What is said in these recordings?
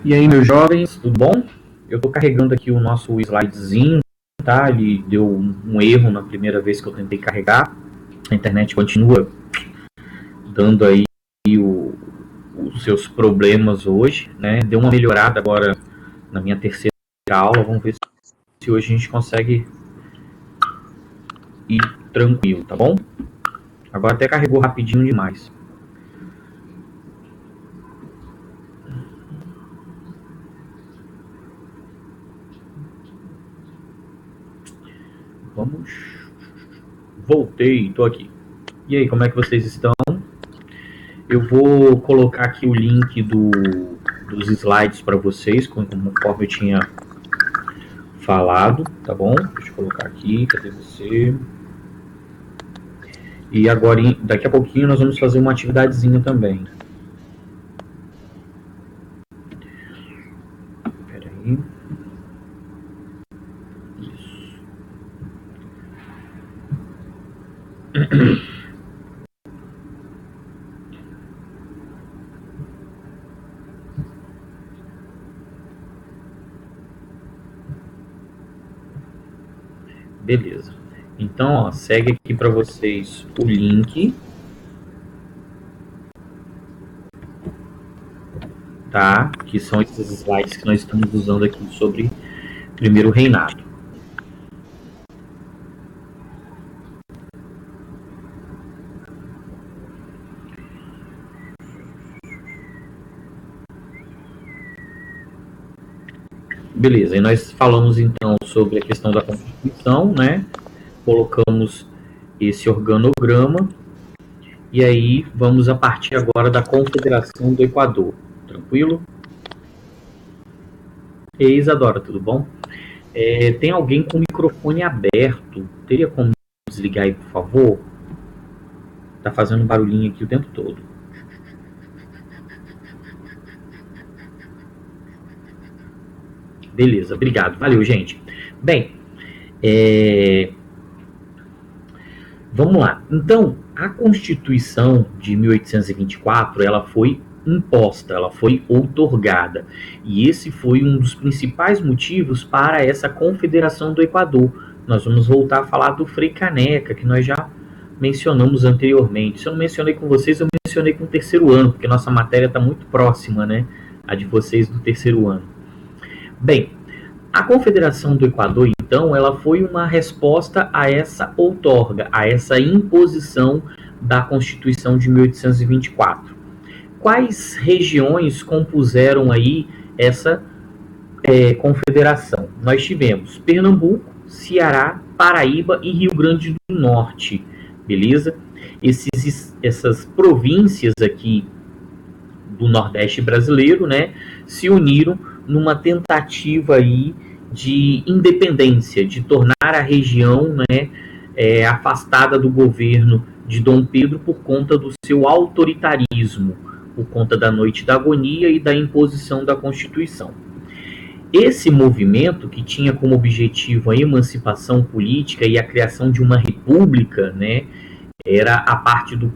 E aí, meus jovens, tudo bom? Eu estou carregando aqui o nosso slidezinho, tá? Ele deu um erro na primeira vez que eu tentei carregar. A internet continua dando aí os seus problemas hoje, né? Deu uma melhorada agora na minha terceira aula. Vamos ver se hoje a gente consegue ir tranquilo, tá bom? Agora até carregou rapidinho demais. Vamos. Voltei, tô aqui. E aí, como é que vocês estão? Eu vou colocar aqui o link dos slides para vocês, conforme eu tinha falado, tá bom? Deixa eu colocar aqui, cadê você? E agora, daqui a pouquinho, nós vamos fazer uma atividadezinha também. Espera aí. Isso. Beleza. Então, ó, segue aqui para vocês o link, tá? Que são esses slides que nós estamos usando aqui sobre primeiro reinado. Beleza, e nós falamos então sobre a questão da Constituição, né? Colocamos esse organograma e aí vamos a partir agora da Confederação do Equador. Tranquilo? Ei, Isadora, tudo bom? Tem alguém com o microfone aberto? Teria como desligar aí, por favor? Tá fazendo barulhinho aqui o tempo todo. Beleza, obrigado. Valeu, gente. Bem, vamos lá. Então, a Constituição de 1824, ela foi imposta, ela foi outorgada. E esse foi um dos principais motivos para essa Confederação do Equador. Nós vamos voltar a falar do Frei Caneca, que nós já mencionamos anteriormente. Se eu não mencionei com vocês, eu mencionei com o terceiro ano, porque nossa matéria está muito próxima, né, a de vocês do terceiro ano. Bem, a Confederação do Equador, então, ela foi uma resposta a essa outorga, a essa imposição da Constituição de 1824. Quais regiões compuseram aí essa confederação? Nós tivemos Pernambuco, Ceará, Paraíba e Rio Grande do Norte, beleza? Essas províncias aqui do Nordeste brasileiro, né, se uniram numa tentativa aí de independência, de tornar a região, né, afastada do governo de Dom Pedro por conta do seu autoritarismo, por conta da Noite da Agonia e da imposição da Constituição. Esse movimento, que tinha como objetivo a emancipação política e a criação de uma república, né, era a parte do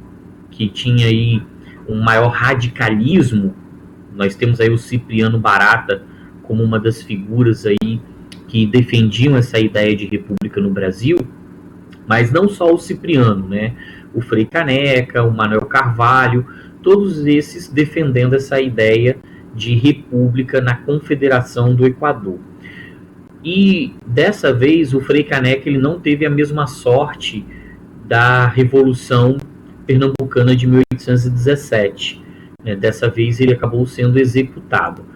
que tinha aí um maior radicalismo. Nós temos aí o Cipriano Barata como uma das figuras aí que defendiam essa ideia de república no Brasil, mas não só o Cipriano, né? O Frei Caneca, o Manuel Carvalho, todos esses defendendo essa ideia de república na Confederação do Equador. E dessa vez o Frei Caneca ele não teve a mesma sorte da Revolução Pernambucana de 1817. Dessa vez ele acabou sendo executado.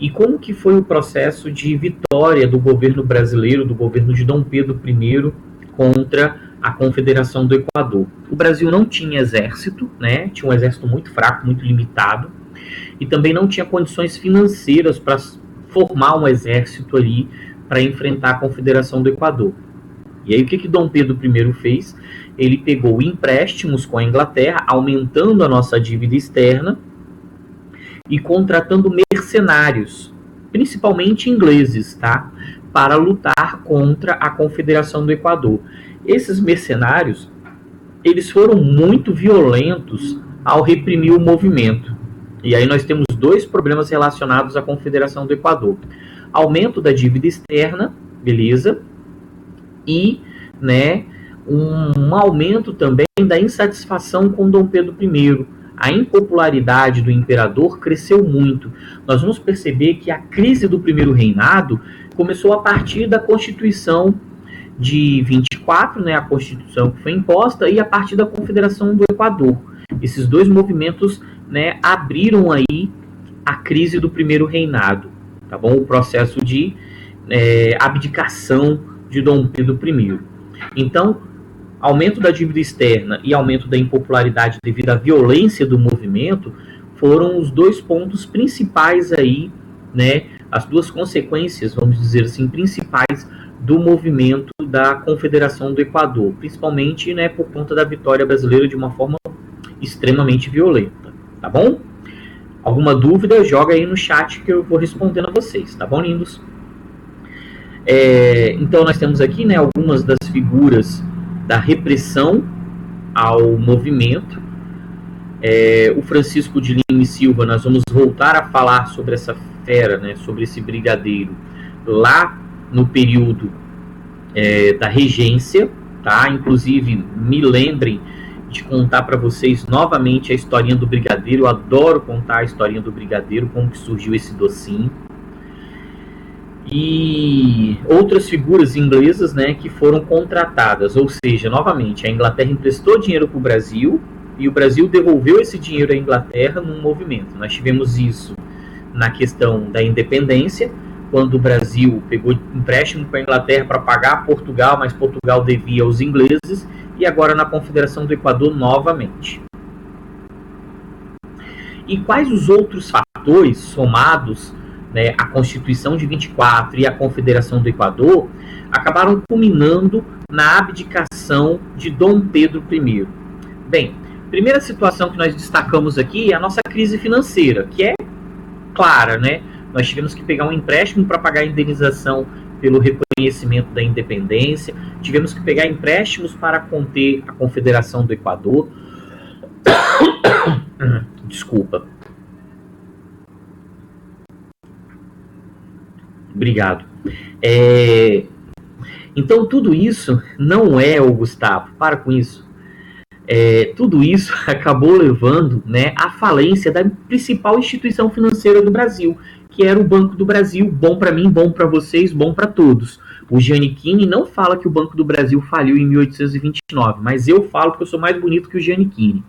E como que foi o processo de vitória do governo brasileiro, do governo de Dom Pedro I, contra a Confederação do Equador? O Brasil não tinha exército, né? Tinha um exército muito fraco, muito limitado, e também não tinha condições financeiras para formar um exército ali para enfrentar a Confederação do Equador. E aí o que Dom Pedro I fez? Ele pegou empréstimos com a Inglaterra, aumentando a nossa dívida externa e contratando mercenários, principalmente ingleses, tá? Para lutar contra a Confederação do Equador. Esses mercenários, eles foram muito violentos ao reprimir o movimento. E aí nós temos dois problemas relacionados à Confederação do Equador. Aumento da dívida externa, beleza? E, né, um aumento também da insatisfação com Dom Pedro I. A impopularidade do imperador cresceu muito. Nós vamos perceber que a crise do primeiro reinado começou a partir da Constituição de 24, né, a Constituição que foi imposta, e a partir da Confederação do Equador. Esses dois movimentos, né, abriram aí a crise do primeiro reinado, tá bom? O processo de abdicação de Dom Pedro I. Então, aumento da dívida externa e aumento da impopularidade devido à violência do movimento foram os dois pontos principais aí, né, as duas consequências, vamos dizer assim, principais do movimento da Confederação do Equador, principalmente, né, por conta da vitória brasileira de uma forma extremamente violenta, tá bom? Alguma dúvida, joga aí no chat que eu vou respondendo a vocês, tá bom, lindos? Então nós temos aqui, né, algumas das figuras da repressão ao movimento. O Francisco de Lima e Silva, nós vamos voltar a falar sobre essa fera, né, sobre esse brigadeiro, lá no período da regência, tá? Inclusive, me lembrem de contar para vocês novamente a historinha do brigadeiro. Eu adoro contar a historinha do brigadeiro, como que surgiu esse docinho. E outras figuras inglesas, né, que foram contratadas, ou seja, novamente, a Inglaterra emprestou dinheiro para o Brasil e o Brasil devolveu esse dinheiro à Inglaterra num movimento. Nós tivemos isso na questão da independência, quando o Brasil pegou empréstimo para a Inglaterra para pagar a Portugal, mas Portugal devia aos ingleses, e agora na Confederação do Equador novamente. E quais os outros fatores somados, né, a Constituição de 24 e a Confederação do Equador acabaram culminando na abdicação de Dom Pedro I? Bem, primeira situação que nós destacamos aqui é a nossa crise financeira, que é clara, né? Nós tivemos que pegar um empréstimo para pagar a indenização pelo reconhecimento da independência, tivemos que pegar empréstimos para conter a Confederação do Equador. Desculpa. Obrigado. Então, tudo isso não é, Gustavo, para com isso. Tudo isso acabou levando, né, à falência da principal instituição financeira do Brasil, que era o Banco do Brasil. Bom para mim, bom para vocês, bom para todos. O Giannichini não fala que o Banco do Brasil faliu em 1829, mas eu falo porque eu sou mais bonito que o Giannichini.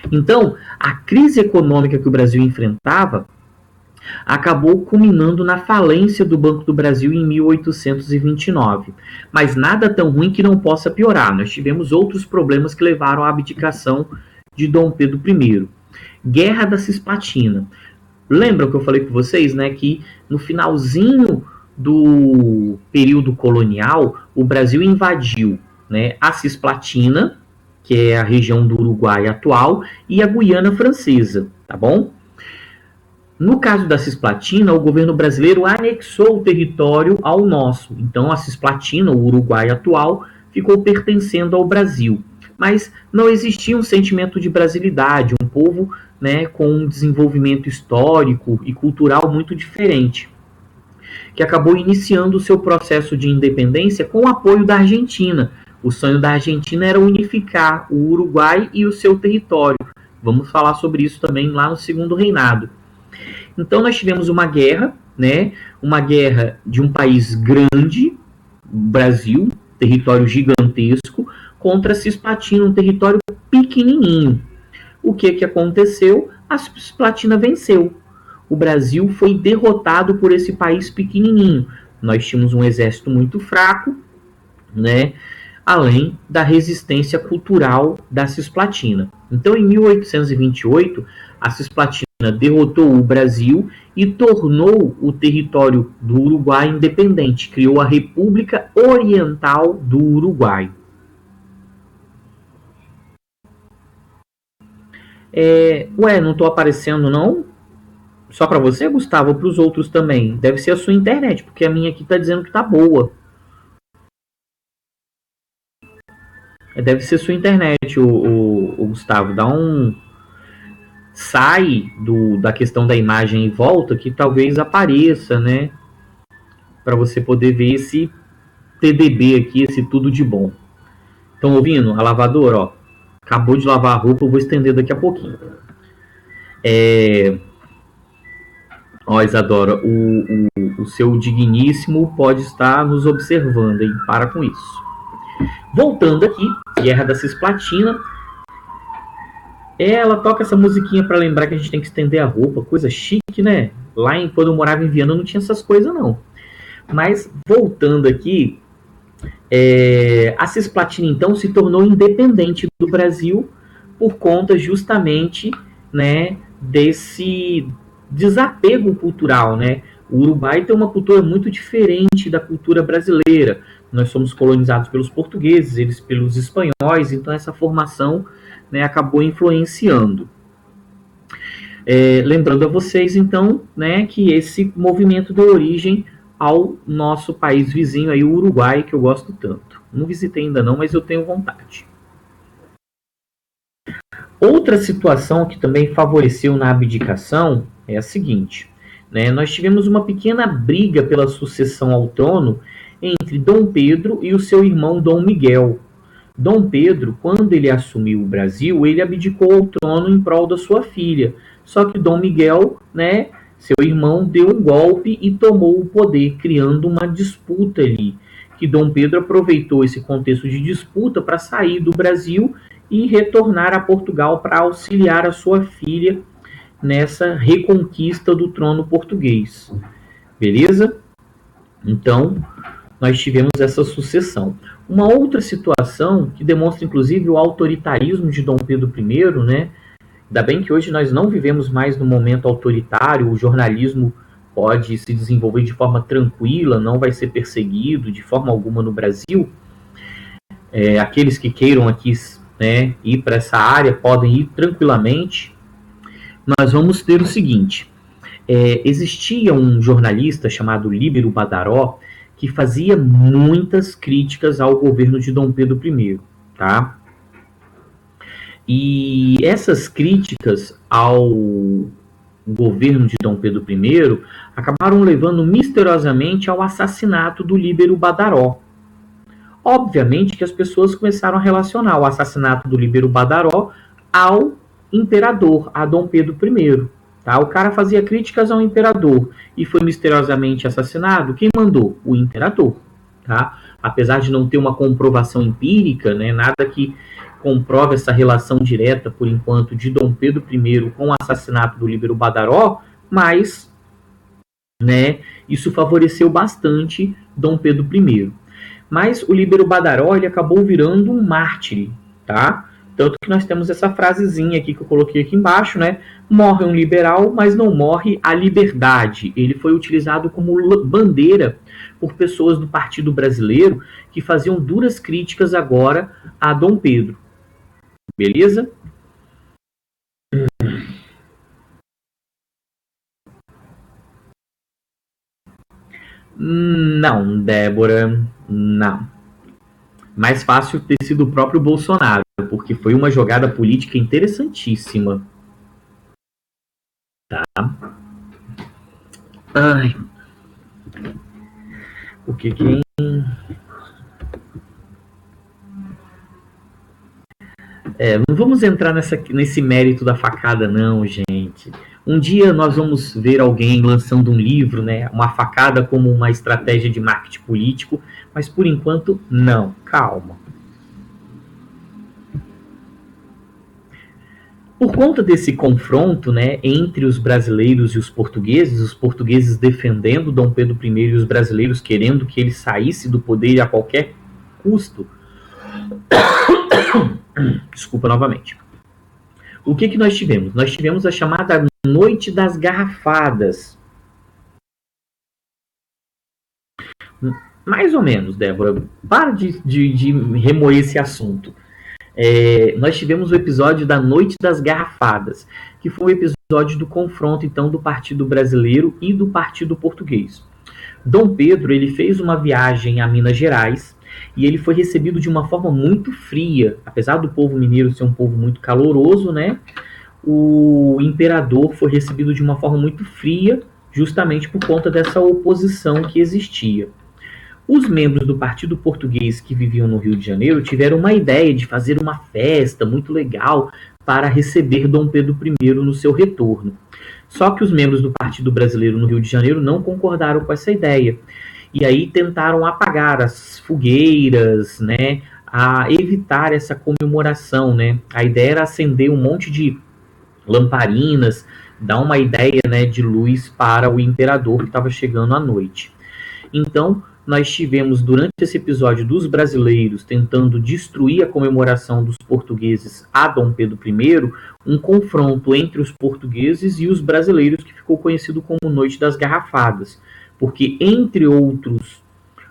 Então, a crise econômica que o Brasil enfrentava acabou culminando na falência do Banco do Brasil em 1829. Mas nada tão ruim que não possa piorar. Nós tivemos outros problemas que levaram à abdicação de Dom Pedro I. Guerra da Cisplatina. Lembram que eu falei com vocês, né, que no finalzinho do período colonial, o Brasil invadiu, né, a Cisplatina, que é a região do Uruguai atual, e a Guiana Francesa, tá bom? No caso da Cisplatina, o governo brasileiro anexou o território ao nosso. Então, a Cisplatina, o Uruguai atual, ficou pertencendo ao Brasil. Mas não existia um sentimento de brasilidade, um povo, né, com um desenvolvimento histórico e cultural muito diferente, que acabou iniciando o seu processo de independência com o apoio da Argentina. O sonho da Argentina era unificar o Uruguai e o seu território. Vamos falar sobre isso também lá no segundo reinado. Então nós tivemos uma guerra, né? Uma guerra de um país grande, Brasil, território gigantesco, contra a Cisplatina, um território pequenininho. O que aconteceu? A Cisplatina venceu. O Brasil foi derrotado por esse país pequenininho. Nós tínhamos um exército muito fraco, né? Além da resistência cultural da Cisplatina. Então, em 1828, a Cisplatina derrotou o Brasil e tornou o território do Uruguai independente. Criou a República Oriental do Uruguai. Não estou aparecendo, não? Só para você, Gustavo, ou para os outros também? Deve ser a sua internet, porque a minha aqui está dizendo que está boa. Deve ser sua internet, o Gustavo. sai da questão da imagem em volta, que talvez apareça, né? Para você poder ver esse TDB aqui, esse tudo de bom. Estão ouvindo? A lavadora, ó. Acabou de lavar a roupa, eu vou estender daqui a pouquinho. Ó, Isadora, o seu digníssimo pode estar nos observando, hein? Para com isso. Voltando aqui, Guerra da Cisplatina. Ela toca essa musiquinha para lembrar que a gente tem que estender a roupa, coisa chique, né? Quando eu morava em Viana não tinha essas coisas, não. Mas, voltando aqui, a Cisplatina, então, se tornou independente do Brasil por conta justamente, né, desse desapego cultural, né? O Uruguai tem uma cultura muito diferente da cultura brasileira. Nós somos colonizados pelos portugueses, eles pelos espanhóis, então essa formação, né, acabou influenciando. Lembrando a vocês, então, né, que esse movimento deu origem ao nosso país vizinho, aí, o Uruguai, que eu gosto tanto. Não visitei ainda não, mas eu tenho vontade. Outra situação que também favoreceu na abdicação é a seguinte, né, nós tivemos uma pequena briga pela sucessão ao trono entre Dom Pedro e o seu irmão Dom Miguel. Dom Pedro, quando ele assumiu o Brasil, ele abdicou ao trono em prol da sua filha. Só que Dom Miguel, né, seu irmão, deu um golpe e tomou o poder, criando uma disputa ali. Que Dom Pedro aproveitou esse contexto de disputa para sair do Brasil e retornar a Portugal para auxiliar a sua filha nessa reconquista do trono português. Beleza? Então, nós tivemos essa sucessão. Uma outra situação que demonstra, inclusive, o autoritarismo de Dom Pedro I, né? Ainda bem que hoje nós não vivemos mais no momento autoritário, o jornalismo pode se desenvolver de forma tranquila, não vai ser perseguido de forma alguma no Brasil. Aqueles que queiram aqui, né, ir para essa área podem ir tranquilamente. Nós vamos ter o seguinte, existia um jornalista chamado Líbero Badaró, que fazia muitas críticas ao governo de Dom Pedro I, tá? E essas críticas ao governo de Dom Pedro I acabaram levando misteriosamente ao assassinato do Líbero Badaró. Obviamente que as pessoas começaram a relacionar o assassinato do Líbero Badaró ao imperador, a Dom Pedro I. Tá? O cara fazia críticas ao imperador e foi misteriosamente assassinado. Quem mandou? O imperador. Tá? Apesar de não ter uma comprovação empírica, né, nada que comprove essa relação direta, por enquanto, de Dom Pedro I com o assassinato do Líbero Badaró, mas, né, isso favoreceu bastante Dom Pedro I. Mas o Líbero Badaró, ele acabou virando um mártir, tá? Tanto que nós temos essa frasezinha aqui que eu coloquei aqui embaixo, né? Morre um liberal, mas não morre a liberdade. Ele foi utilizado como bandeira por pessoas do Partido Brasileiro que faziam duras críticas agora a Dom Pedro. Beleza? Não, Débora, não. Mais fácil ter sido o próprio Bolsonaro, porque foi uma jogada política interessantíssima. Tá? Ai. Porque quem... não vamos entrar nesse mérito da facada, não, gente. Um dia nós vamos ver alguém lançando um livro, né, uma facada como uma estratégia de marketing político, mas por enquanto, não. Calma. Por conta desse confronto, né, entre os brasileiros e os portugueses defendendo Dom Pedro I e os brasileiros querendo que ele saísse do poder a qualquer custo. Desculpa novamente. O que nós tivemos? Nós tivemos a chamada Noite das Garrafadas. Mais ou menos, Débora. Para de remoer esse assunto. Nós tivemos o episódio da Noite das Garrafadas, que foi o episódio do confronto, então, do Partido Brasileiro e do Partido Português. Dom Pedro, ele fez uma viagem a Minas Gerais e ele foi recebido de uma forma muito fria. Apesar do povo mineiro ser um povo muito caloroso, né? o imperador foi recebido de uma forma muito fria, justamente por conta dessa oposição que existia. Os membros do Partido Português que viviam no Rio de Janeiro tiveram uma ideia de fazer uma festa muito legal para receber Dom Pedro I no seu retorno. Só que os membros do Partido Brasileiro no Rio de Janeiro não concordaram com essa ideia. E aí tentaram apagar as fogueiras, né, a evitar essa comemoração, né? A ideia era acender um monte de lamparinas, dar uma ideia, né, de luz para o imperador que estava chegando à noite. Então, nós tivemos durante esse episódio dos brasileiros tentando destruir a comemoração dos portugueses a Dom Pedro I, um confronto entre os portugueses e os brasileiros que ficou conhecido como Noite das Garrafadas, porque entre outros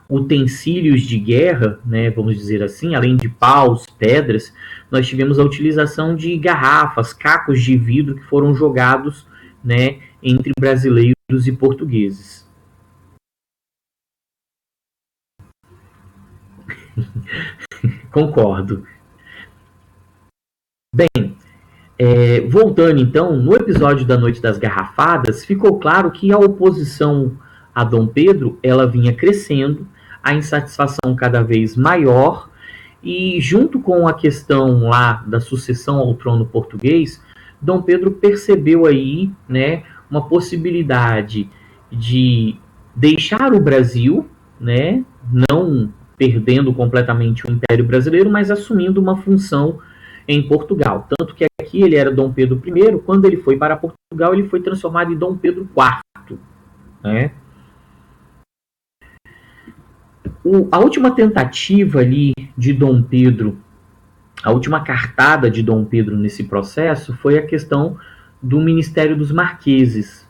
utensílios de guerra, né, vamos dizer assim, além de paus, pedras, nós tivemos a utilização de garrafas, cacos de vidro que foram jogados, né, entre brasileiros e portugueses. Concordo. Bem, voltando então, no episódio da Noite das Garrafadas, ficou claro que a oposição a Dom Pedro, ela vinha crescendo, a insatisfação cada vez maior, e junto com a questão lá da sucessão ao trono português, Dom Pedro percebeu aí, né, uma possibilidade de deixar o Brasil, né, não perdendo completamente o Império Brasileiro, mas assumindo uma função em Portugal. Tanto que aqui ele era Dom Pedro I, quando ele foi para Portugal, ele foi transformado em Dom Pedro IV. Né? A última tentativa ali de Dom Pedro, a última cartada de Dom Pedro nesse processo foi a questão do Ministério dos Marqueses.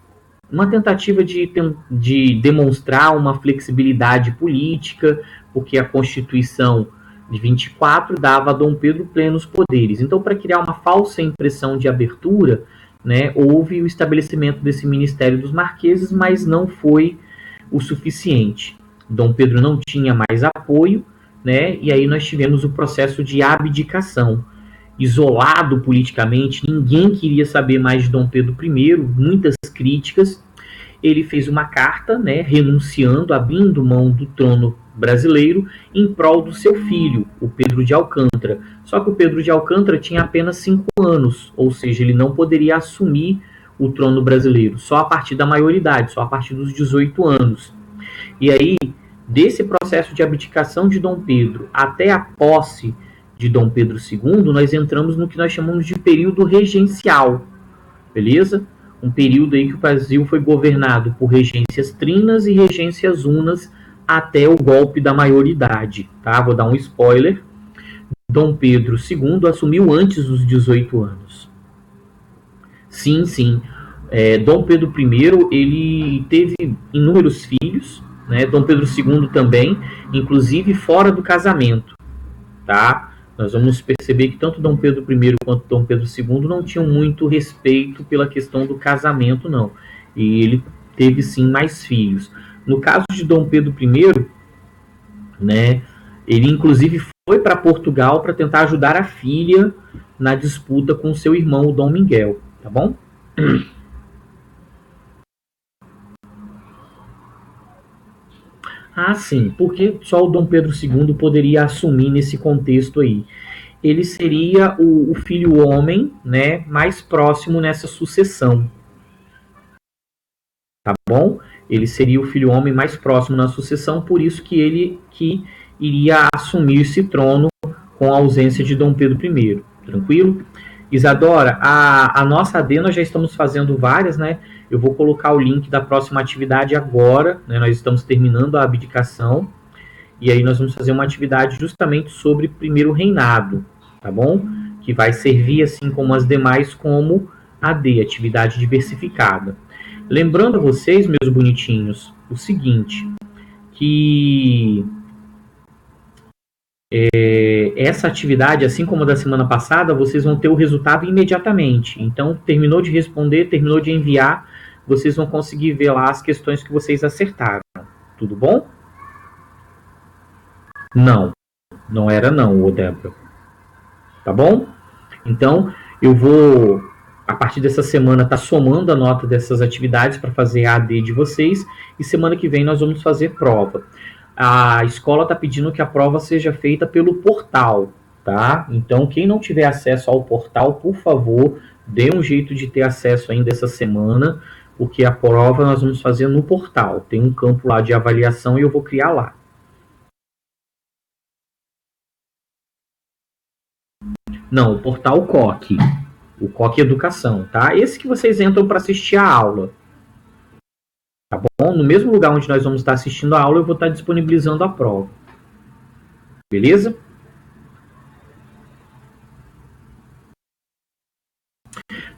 Uma tentativa de demonstrar uma flexibilidade política, porque a Constituição de 24 dava a Dom Pedro plenos poderes. Então, para criar uma falsa impressão de abertura, né, houve o estabelecimento desse Ministério dos Marqueses, mas não foi o suficiente. Dom Pedro não tinha mais apoio, né, e aí nós tivemos o processo de abdicação. Isolado politicamente, ninguém queria saber mais de Dom Pedro I, muitas críticas. Ele fez uma carta, né, renunciando, abrindo mão do trono brasileiro em prol do seu filho, o Pedro de Alcântara. Só que o Pedro de Alcântara tinha apenas 5 anos, ou seja, ele não poderia assumir o trono brasileiro só a partir da maioridade, só a partir dos 18 anos. E aí, desse processo de abdicação de Dom Pedro até a posse de Dom Pedro II, nós entramos no que nós chamamos de período regencial, beleza? Um período aí que o Brasil foi governado por regências trinas e regências unas até o golpe da maioridade, tá? Vou dar um spoiler. Dom Pedro II assumiu antes dos 18 anos. Sim. Dom Pedro I, ele teve inúmeros filhos, né? Dom Pedro II também, inclusive fora do casamento, tá? Nós vamos perceber que tanto Dom Pedro I quanto Dom Pedro II não tinham muito respeito pela questão do casamento, não. E ele teve, sim, mais filhos. No caso de Dom Pedro I, né, ele inclusive foi para Portugal para tentar ajudar a filha na disputa com seu irmão, o Dom Miguel, tá bom? Ah, sim, porque só o Dom Pedro II poderia assumir nesse contexto aí. Ele seria o filho homem, né, mais próximo nessa sucessão. Tá bom? Ele seria o filho homem mais próximo na sucessão, por isso que ele que iria assumir esse trono com a ausência de Dom Pedro I. Tranquilo? Isadora, a nossa AD nós já estamos fazendo várias, né? Eu vou colocar o link da próxima atividade agora, né? Nós estamos terminando a abdicação, e aí nós vamos fazer uma atividade justamente sobre primeiro reinado, tá bom? Que vai servir, assim como as demais, como AD, atividade diversificada. Lembrando a vocês, meus bonitinhos, o seguinte, que essa atividade, assim como a da semana passada, vocês vão ter o resultado imediatamente. Então, terminou de responder, terminou de enviar, vocês vão conseguir ver lá as questões que vocês acertaram. Tudo bom? Não era não, Débora. Tá bom? Então, eu vou a partir dessa semana está somando a nota dessas atividades para fazer a AD de vocês, e semana que vem nós vamos fazer prova. A escola está pedindo que a prova seja feita pelo portal, tá? Então, quem não tiver acesso ao portal, por favor, dê um jeito de ter acesso ainda essa semana, porque a prova nós vamos fazer no portal. Tem um campo lá de avaliação e eu vou criar lá. Não, o portal COC. O COC Educação, tá? Esse que vocês entram para assistir a aula. Tá bom? No mesmo lugar onde nós vamos estar assistindo a aula, eu vou estar disponibilizando a prova. Beleza?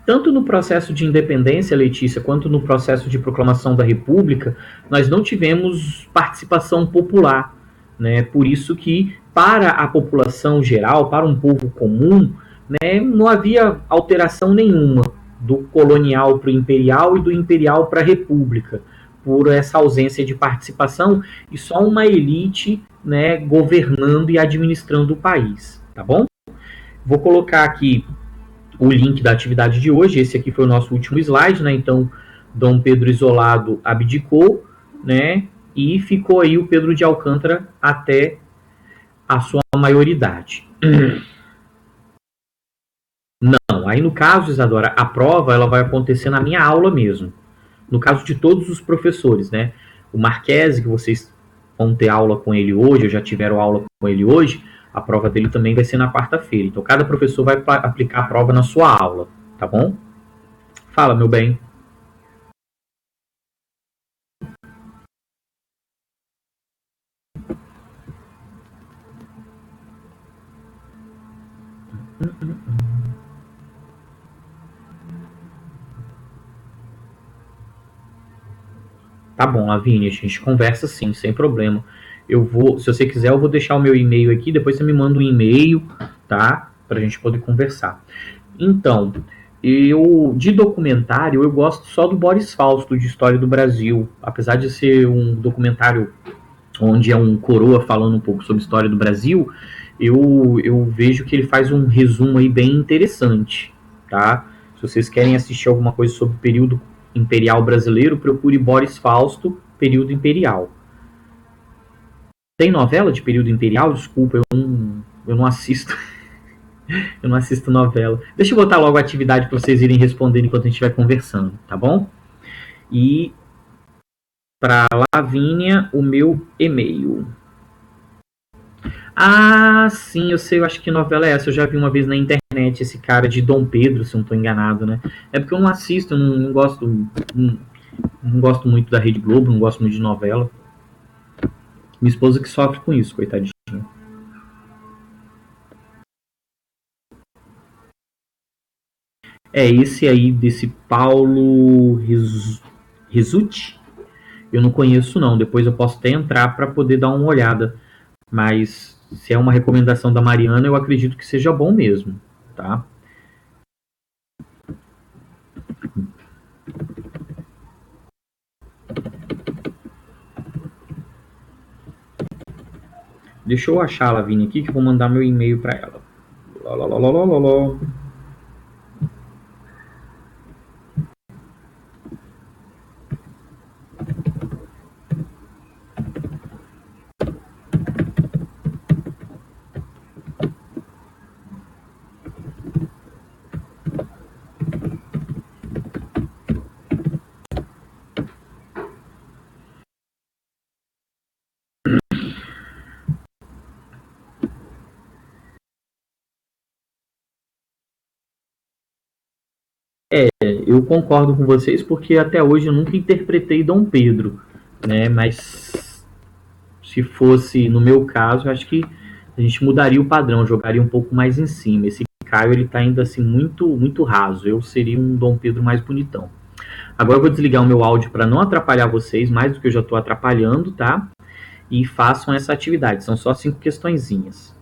Tanto no processo de independência, Letícia, quanto no processo de proclamação da República, nós não tivemos participação popular, né? Por isso que, para a população geral, para um povo comum, né, não havia alteração nenhuma do colonial para o imperial e do imperial para a república, por essa ausência de participação e só uma elite, né, governando e administrando o país, tá bom? Vou colocar aqui o link da atividade de hoje. Esse aqui foi o nosso último slide, né? Então, Dom Pedro Isolado abdicou, né? E ficou aí o Pedro de Alcântara até a sua maioridade. Não, aí no caso, Isadora, a prova ela vai acontecer na minha aula mesmo. No caso de todos os professores, né? O Marquese, que vocês vão ter aula com ele hoje, ou já tiveram aula com ele hoje, a prova dele também vai ser na quarta-feira. Então, cada professor vai aplicar a prova na sua aula, tá bom? Fala, meu bem. Tá bom, Lavínia, a gente conversa sim, sem problema. Eu vou, se você quiser, eu vou deixar o meu e-mail aqui, depois você me manda um e-mail, tá? Pra gente poder conversar. Então, eu de documentário, eu gosto só do Boris Fausto, de História do Brasil. Apesar de ser um documentário onde é um coroa falando um pouco sobre a história do Brasil, eu vejo que ele faz um resumo aí bem interessante, tá? Se vocês querem assistir alguma coisa sobre o período imperial brasileiro, procure Boris Fausto, período imperial. Tem novela de período imperial? Desculpa, eu não assisto. Eu não assisto novela. Deixa eu botar logo a atividade para vocês irem respondendo enquanto a gente estiver conversando, tá bom? E para Lavínia, o meu e-mail. Ah, sim, eu sei, eu acho que novela é essa. Eu já vi uma vez na internet esse cara de Dom Pedro, se eu não estou enganado, né? É porque eu não assisto, eu não gosto. Não gosto muito da Rede Globo, não gosto muito de novela. Minha esposa que sofre com isso, coitadinha. É esse aí, desse Paulo Risuti? Eu não conheço, não. Depois eu posso até entrar para poder dar uma olhada. Mas se é uma recomendação da Mariana, eu acredito que seja bom mesmo, tá? Deixa eu achar a Lavínia aqui que eu vou mandar meu e-mail para ela. Lolololololó. Eu concordo com vocês porque até hoje eu nunca interpretei Dom Pedro, né? Mas se fosse no meu caso, eu acho que a gente mudaria o padrão, jogaria um pouco mais em cima. Esse Caio ele tá ainda assim muito raso. Eu seria um Dom Pedro mais bonitão. Agora eu vou desligar o meu áudio para não atrapalhar vocês mais do que eu já estou atrapalhando, tá? E façam essa atividade. São só 5 questõezinhas.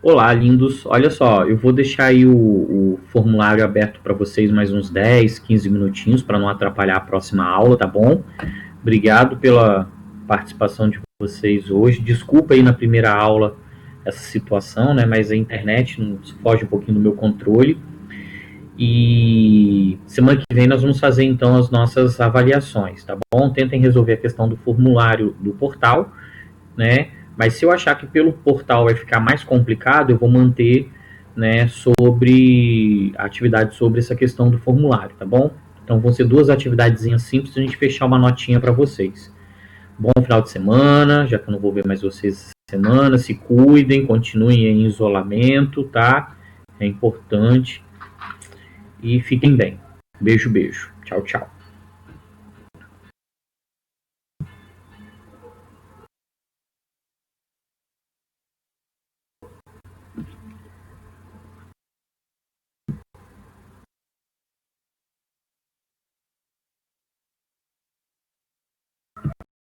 Olá, lindos. Olha só, eu vou deixar aí o formulário aberto para vocês mais uns 10, 15 minutinhos para não atrapalhar a próxima aula, tá bom? Obrigado pela participação de vocês hoje. Desculpa aí na primeira aula essa situação, né? Mas a internet foge um pouquinho do meu controle. E semana que vem nós vamos fazer então as nossas avaliações, tá bom? Tentem resolver a questão do formulário do portal, né? Mas se eu achar que pelo portal vai ficar mais complicado, eu vou manter, né, sobre a atividade sobre essa questão do formulário, tá bom? Então vão ser 2 atividadezinhas simples pra gente fechar uma notinha para vocês. Bom final de semana, já que eu não vou ver mais vocês essa semana, se cuidem, continuem em isolamento, tá? É importante. E fiquem bem. Beijo, beijo. Tchau, tchau.